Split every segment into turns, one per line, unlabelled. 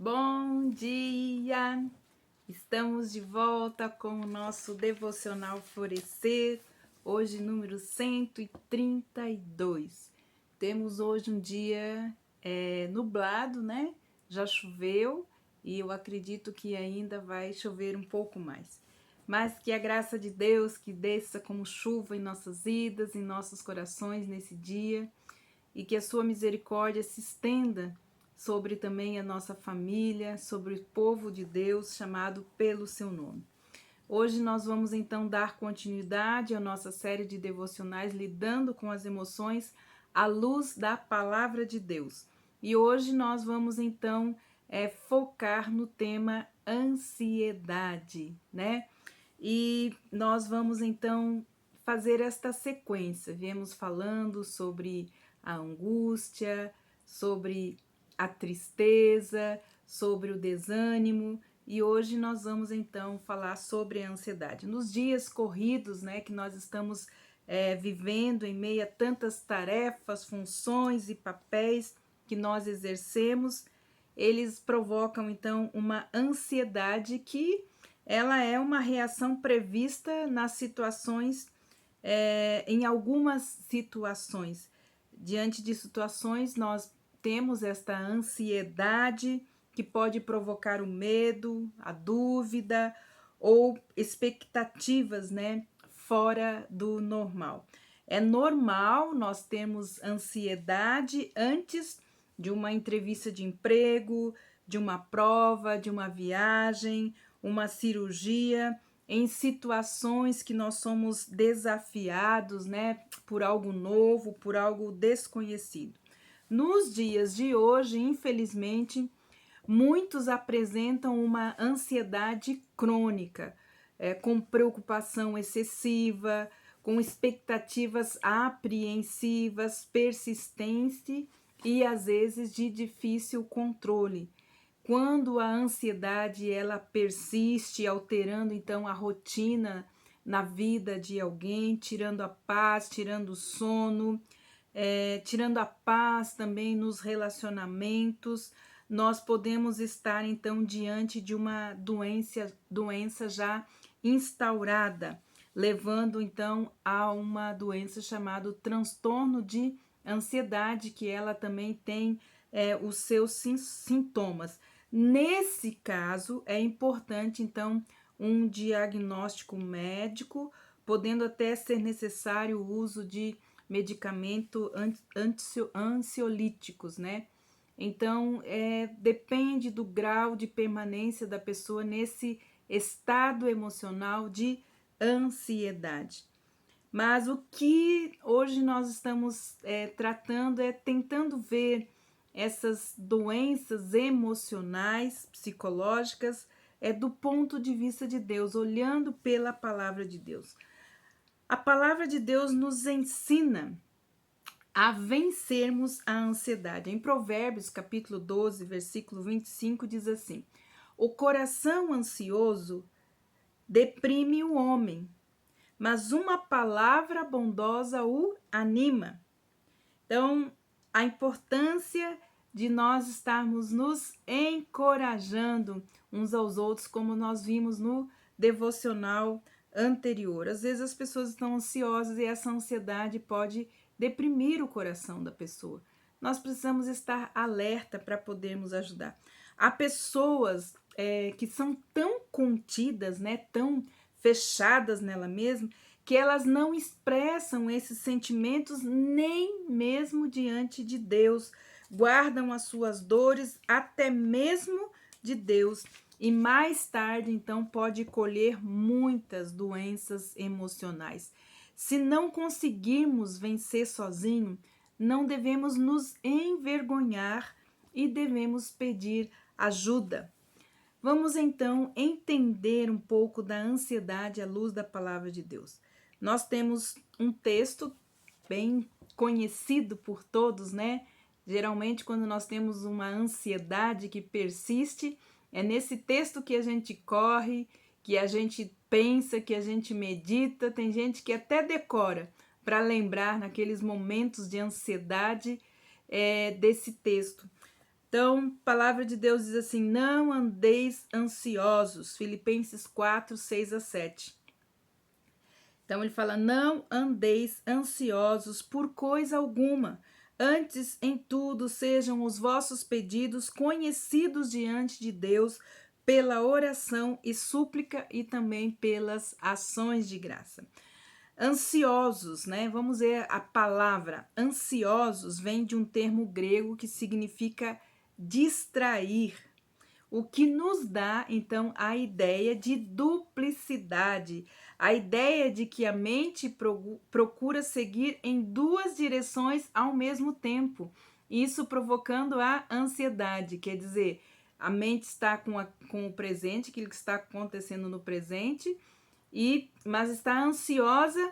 Bom dia! Estamos de volta com o nosso devocional Florescer, hoje número 132. Temos hoje um dia nublado, né? Já choveu e eu acredito que ainda vai chover um pouco mais. Mas que a graça de Deus que desça como chuva em nossas vidas, em nossos corações nesse dia, e que a sua misericórdia se estenda sobre também a nossa família, sobre o povo de Deus chamado pelo seu nome. Hoje nós vamos então dar continuidade à nossa série de devocionais lidando com as emoções à luz da palavra de Deus. E hoje nós vamos então focar no tema ansiedade, né? E nós vamos então fazer esta sequência. Viemos falando sobre a angústia, sobre a tristeza, sobre o desânimo, e hoje nós vamos então falar sobre a ansiedade. Nos dias corridos, né, que nós estamos vivendo em meio a tantas tarefas, funções e papéis que nós exercemos, eles provocam então uma ansiedade que ela é uma reação prevista nas situações, em algumas situações. Diante de situações, nós temos esta ansiedade que pode provocar o medo, a dúvida ou expectativas, né, fora do normal. É normal nós termos ansiedade antes de uma entrevista de emprego, de uma prova, de uma viagem, uma cirurgia, em situações que nós somos desafiados, né, por algo novo, por algo desconhecido. Nos dias de hoje, infelizmente, muitos apresentam uma ansiedade crônica, com preocupação excessiva, com expectativas apreensivas, persistente e às vezes de difícil controle. Quando a ansiedade ela persiste, alterando então a rotina na vida de alguém, tirando a paz, tirando o sono, tirando a paz também nos relacionamentos, nós podemos estar então diante de uma doença já instaurada, levando então a uma doença chamada transtorno de ansiedade, que ela também tem os seus sintomas. Nesse caso, é importante então um diagnóstico médico, podendo até ser necessário o uso de medicamentos ansiolíticos, né? Então, depende do grau de permanência da pessoa nesse estado emocional de ansiedade. Mas o que hoje nós estamos tratando é tentando ver essas doenças emocionais, psicológicas, do ponto de vista de Deus, olhando pela palavra de Deus. A palavra de Deus nos ensina a vencermos a ansiedade. Em Provérbios, capítulo 12, versículo 25, diz assim: o coração ansioso deprime o homem, mas uma palavra bondosa o anima. Então, a importância de nós estarmos nos encorajando uns aos outros, como nós vimos no devocional anterior. Às vezes as pessoas estão ansiosas e essa ansiedade pode deprimir o coração da pessoa. Nós precisamos estar alerta para podermos ajudar. Há pessoas que são tão contidas, né, tão fechadas nela mesma, que elas não expressam esses sentimentos nem mesmo diante de Deus, guardam as suas dores até mesmo de Deus, e mais tarde então pode colher muitas doenças emocionais. Se não conseguirmos vencer sozinho, não devemos nos envergonhar e devemos pedir ajuda. Vamos então entender um pouco da ansiedade à luz da palavra de Deus. Nós temos um texto bem conhecido por todos, né? Geralmente, quando nós temos uma ansiedade que persiste, é nesse texto que a gente corre, que a gente pensa, que a gente medita. Tem gente que até decora para lembrar naqueles momentos de ansiedade desse texto. Então, a palavra de Deus diz assim: não andeis ansiosos. Filipenses 4, 6 a 7. Então, ele fala: não andeis ansiosos por coisa alguma. Antes, em tudo, sejam os vossos pedidos conhecidos diante de Deus pela oração e súplica e também pelas ações de graça. Ansiosos, né? Vamos ver a palavra ansiosos vem de um termo grego que significa distrair, o que nos dá então a ideia de duplicidade, a ideia de que a mente procura seguir em duas direções ao mesmo tempo, isso provocando a ansiedade, quer dizer, a mente está com o presente, aquilo que está acontecendo no presente, mas está ansiosa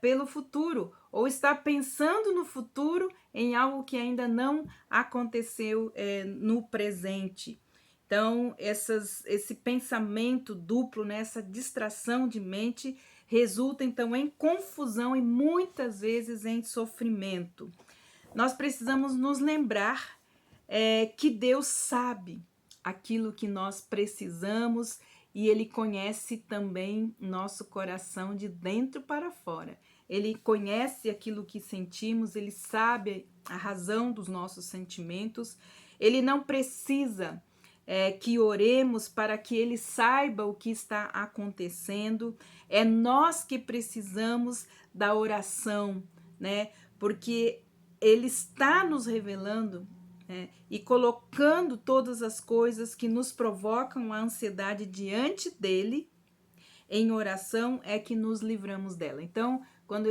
pelo futuro, ou está pensando no futuro em algo que ainda não aconteceu no presente. Então, esse pensamento duplo, né, essa distração de mente, resulta então em confusão e muitas vezes em sofrimento. Nós precisamos nos lembrar que Deus sabe aquilo que nós precisamos e Ele conhece também nosso coração de dentro para fora. Ele conhece aquilo que sentimos, Ele sabe a razão dos nossos sentimentos. Ele não precisa que oremos para que Ele saiba o que está acontecendo. É nós que precisamos da oração, né? Porque Ele está nos revelando e colocando todas as coisas que nos provocam a ansiedade diante dele, em oração é que nos livramos dela. Então, quando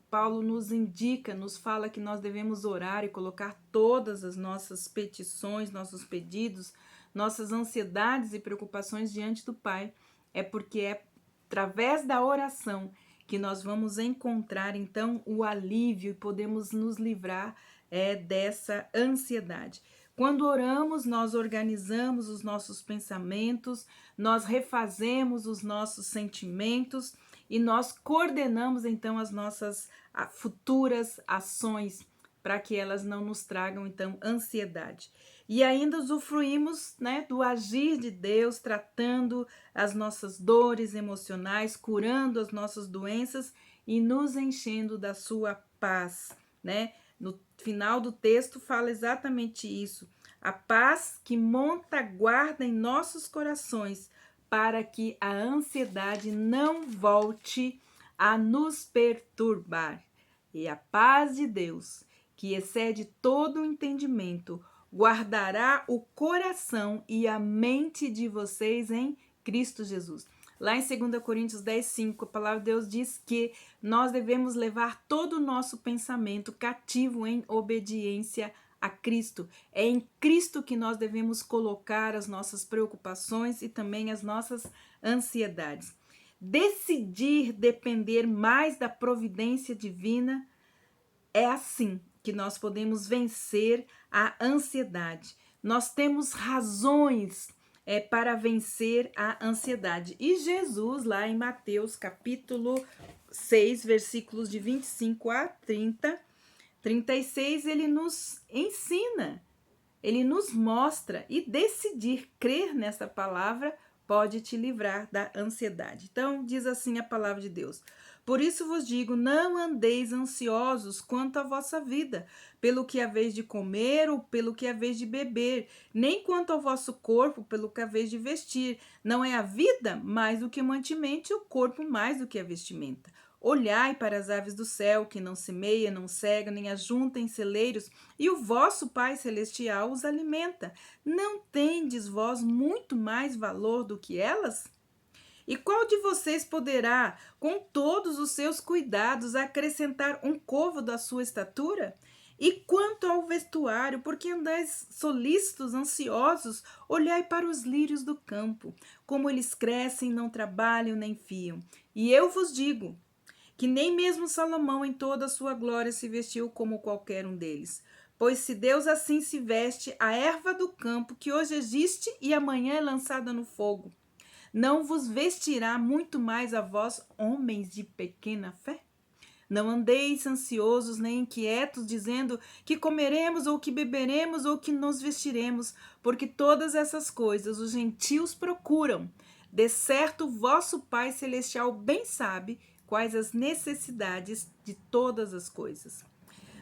Paulo nos indica, nos fala que nós devemos orar e colocar todas as nossas petições, nossos pedidos, nossas ansiedades e preocupações diante do Pai, é porque é através da oração que nós vamos encontrar então o alívio e podemos nos livrar dessa ansiedade. Quando oramos, nós organizamos os nossos pensamentos, nós refazemos os nossos sentimentos e nós coordenamos então as nossas futuras ações para que elas não nos tragam então ansiedade. E ainda usufruímos, né, do agir de Deus, tratando as nossas dores emocionais, curando as nossas doenças e nos enchendo da sua paz, né? No final do texto fala exatamente isso. A paz que monta guarda em nossos corações para que a ansiedade não volte a nos perturbar. E a paz de Deus, que excede todo o entendimento, guardará o coração e a mente de vocês em Cristo Jesus. Lá em 2 Coríntios 10, 5, a palavra de Deus diz que nós devemos levar todo o nosso pensamento cativo em obediência a Cristo. É em Cristo que nós devemos colocar as nossas preocupações e também as nossas ansiedades. Decidir depender mais da providência divina é assim que nós podemos vencer a ansiedade. Nós temos razões para vencer a ansiedade. E Jesus, lá em Mateus capítulo 6, versículos de 25 a 36, ele nos ensina, ele nos mostra, e decidir crer nessa palavra pode te livrar da ansiedade. Então, diz assim a palavra de Deus: por isso vos digo, não andeis ansiosos quanto à vossa vida, pelo que haveis de comer ou pelo que haveis de beber, nem quanto ao vosso corpo, pelo que haveis de vestir. Não é a vida mais do que mantimento e o corpo mais do que a vestimenta. Olhai para as aves do céu, que não semeiam, não cegam, nem ajuntam em celeiros, e o vosso Pai Celestial os alimenta. Não tendes vós muito mais valor do que elas? E qual de vocês poderá, com todos os seus cuidados, acrescentar um côvado à sua estatura? E quanto ao vestuário, por que andais solícitos, ansiosos? Olhai para os lírios do campo, como eles crescem, não trabalham nem fiam. E eu vos digo que nem mesmo Salomão em toda a sua glória se vestiu como qualquer um deles. Pois se Deus assim se veste a erva do campo, que hoje existe e amanhã é lançada no fogo, não vos vestirá muito mais a vós, homens de pequena fé? Não andeis ansiosos nem inquietos, dizendo que comeremos ou que beberemos ou que nos vestiremos, porque todas essas coisas os gentios procuram. De certo, vosso Pai Celestial bem sabe quais as necessidades de todas as coisas.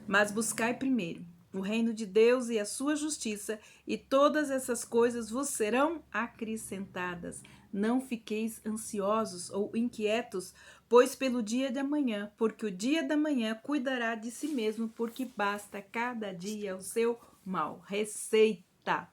Mas buscai primeiro o reino de Deus e a sua justiça, e todas essas coisas vos serão acrescentadas. Não fiqueis ansiosos ou inquietos, pois pelo dia de amanhã, porque o dia da manhã cuidará de si mesmo, porque basta cada dia o seu mal. Receita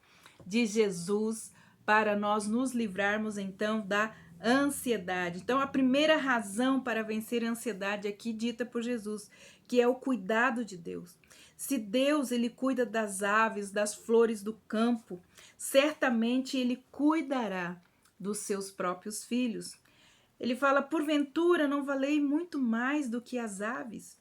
de Jesus para nós nos livrarmos então da ansiedade. Então, a primeira razão para vencer a ansiedade aqui dita por Jesus, que é o cuidado de Deus. Se Deus ele cuida das aves, das flores do campo, certamente ele cuidará dos seus próprios filhos. Ele fala: porventura não valei muito mais do que as aves?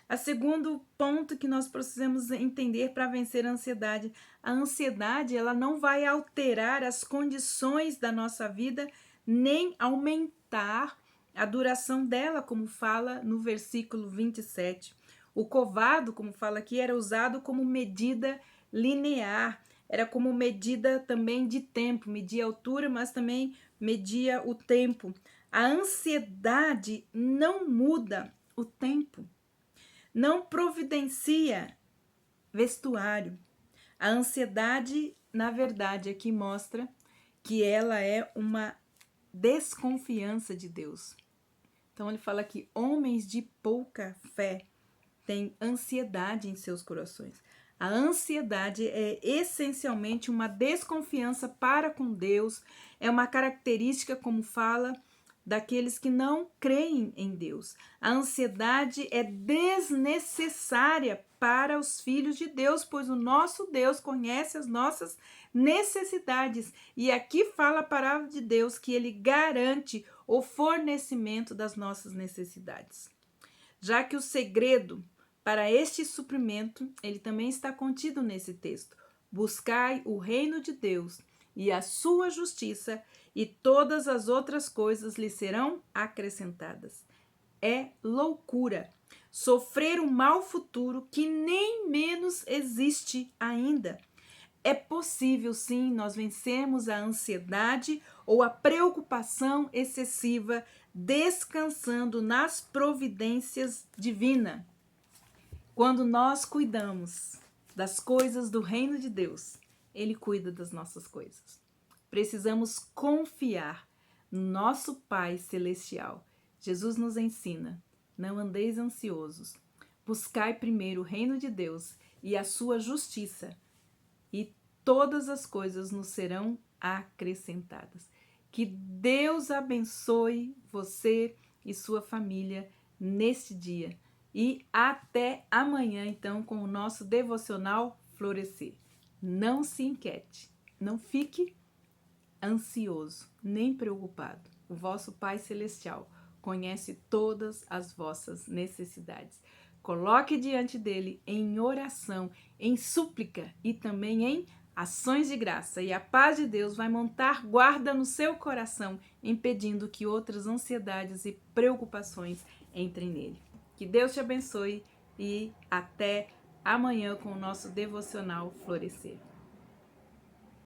A segundo ponto que nós precisamos entender para vencer a ansiedade ela não vai alterar as condições da nossa vida, nem aumentar a duração dela, como fala no versículo 27. O covado, como fala aqui, era usado como medida linear, era como medida também de tempo, media a altura, mas também media o tempo. A ansiedade não muda o tempo, não providencia vestuário. A ansiedade, na verdade, aqui mostra que ela é uma desconfiança de Deus. Então ele fala que homens de pouca fé têm ansiedade em seus corações. A ansiedade é essencialmente uma desconfiança para com Deus, é uma característica, como fala, daqueles que não creem em Deus. A ansiedade é desnecessária para os filhos de Deus, pois o nosso Deus conhece as nossas necessidades. E aqui fala a palavra de Deus que ele garante o fornecimento das nossas necessidades. Já que o segredo para este suprimento, ele também está contido nesse texto. Buscai o reino de Deus e a sua justiça, e todas as outras coisas lhe serão acrescentadas. É loucura sofrer um mal futuro que nem menos existe ainda. É possível, sim, nós vencermos a ansiedade ou a preocupação excessiva descansando nas providências divinas. Quando nós cuidamos das coisas do reino de Deus, ele cuida das nossas coisas. Precisamos confiar no nosso Pai Celestial. Jesus nos ensina: não andeis ansiosos, buscai primeiro o reino de Deus e a sua justiça, e todas as coisas nos serão acrescentadas. Que Deus abençoe você e sua família neste dia. E até amanhã, então, com o nosso devocional Florescer. Não se inquiete, não fique ansioso, nem preocupado. O vosso Pai Celestial conhece todas as vossas necessidades. Coloque diante dele em oração, em súplica e também em ações de graça. E a paz de Deus vai montar guarda no seu coração, impedindo que outras ansiedades e preocupações entrem nele. Que Deus te abençoe e até amanhã com o nosso devocional Florescer.